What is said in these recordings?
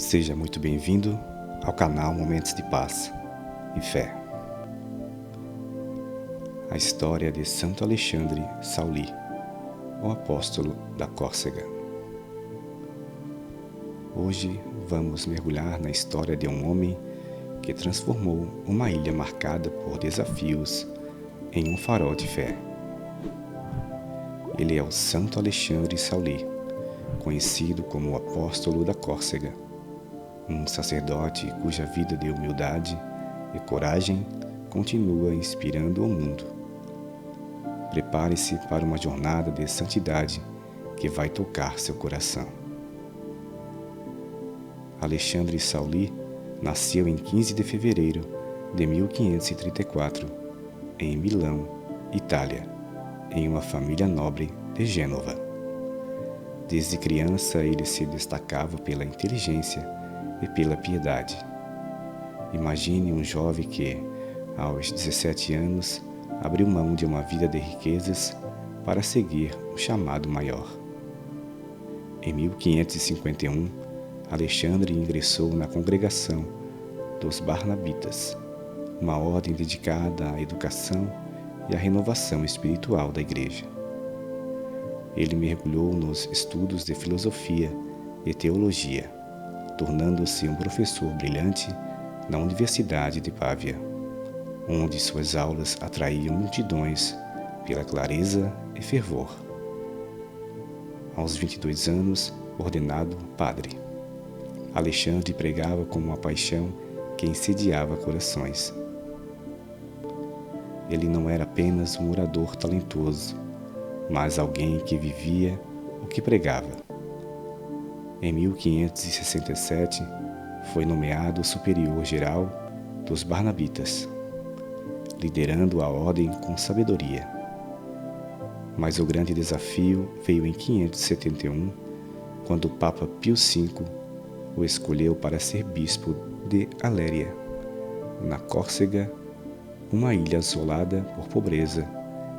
Seja muito bem-vindo ao canal Momentos de Paz e Fé. A história de Santo Alexandre Sauli, o apóstolo da Córcega. Hoje vamos mergulhar na história de um homem que transformou uma ilha marcada por desafios em um farol de fé. Ele é o Santo Alexandre Sauli, conhecido como o apóstolo da Córcega, um sacerdote cuja vida de humildade e coragem continua inspirando o mundo. Prepare-se para uma jornada de santidade que vai tocar seu coração. Alexandre Sauli nasceu em 15 de fevereiro de 1534, em Milão, Itália, em uma família nobre de Gênova. Desde criança ele se destacava pela inteligência e pela piedade. Imagine um jovem que, aos 17 anos, abriu mão de uma vida de riquezas para seguir um chamado maior. Em 1551, Alexandre ingressou na congregação dos Barnabitas, uma ordem dedicada à educação e à renovação espiritual da Igreja. Ele mergulhou nos estudos de filosofia e teologia, tornando-se um professor brilhante na Universidade de Pávia, onde suas aulas atraíam multidões pela clareza e fervor. Aos 22 anos, ordenado padre, Alexandre pregava com uma paixão que incendiava corações. Ele não era apenas um orador talentoso, mas alguém que vivia o que pregava. Em 1567, foi nomeado superior geral dos Barnabitas, liderando a ordem com sabedoria. Mas o grande desafio veio em 571, quando o Papa Pio V o escolheu para ser bispo de Aléria, na Córcega, uma ilha assolada por pobreza,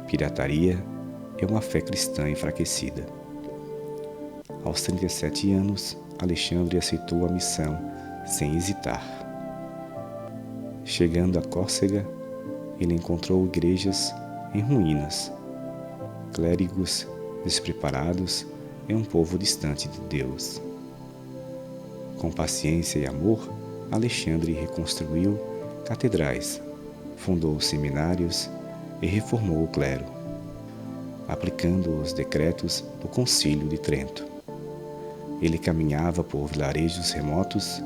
pirataria e uma fé cristã enfraquecida. Aos 37 anos, Alexandre aceitou a missão sem hesitar. Chegando a Córcega, ele encontrou igrejas em ruínas, clérigos despreparados e um povo distante de Deus. Com paciência e amor, Alexandre reconstruiu catedrais, fundou seminários e reformou o clero, aplicando os decretos do Concílio de Trento. Ele caminhava por vilarejos remotos,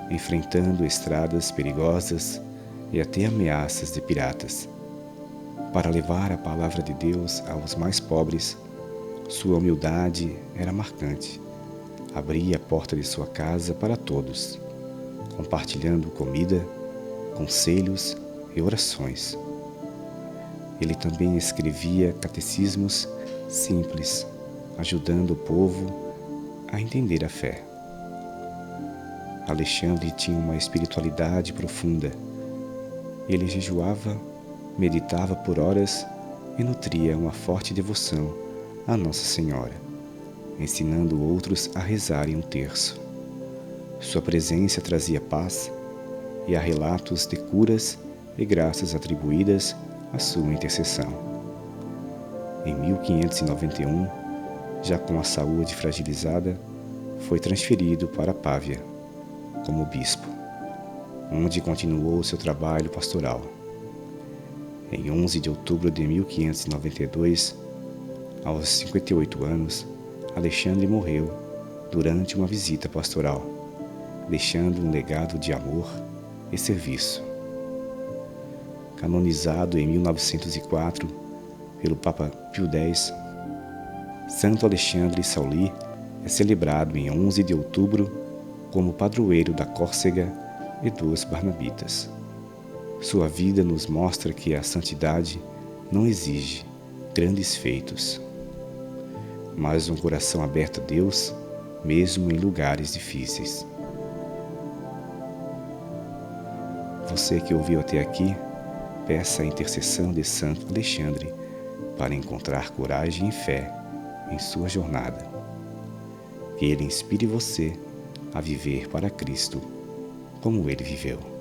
enfrentando estradas perigosas e até ameaças de piratas. Para levar a palavra de Deus aos mais pobres, sua humildade era marcante. Abria a porta de sua casa para todos, compartilhando comida, conselhos e orações. Ele também escrevia catecismos simples, ajudando o povo a entender a fé. Alexandre tinha uma espiritualidade profunda. Ele jejuava, meditava por horas e nutria uma forte devoção à Nossa Senhora, ensinando outros a rezarem um terço. Sua presença trazia paz e há relatos de curas e graças atribuídas à sua intercessão. Em 1591, já com a saúde fragilizada, foi transferido para Pávia como bispo, onde continuou seu trabalho pastoral. Em 11 de outubro de 1592, aos 58 anos, Alexandre morreu durante uma visita pastoral, deixando um legado de amor e serviço. Canonizado em 1904 pelo Papa Pio X, Santo Alexandre Sauli é celebrado em 11 de outubro como padroeiro da Córcega e dos Barnabitas. Sua vida nos mostra que a santidade não exige grandes feitos, mas um coração aberto a Deus, mesmo em lugares difíceis. Você que ouviu até aqui, peça a intercessão de Santo Alexandre para encontrar coragem e fé em sua jornada. Que ele inspire você a viver para Cristo, como ele viveu.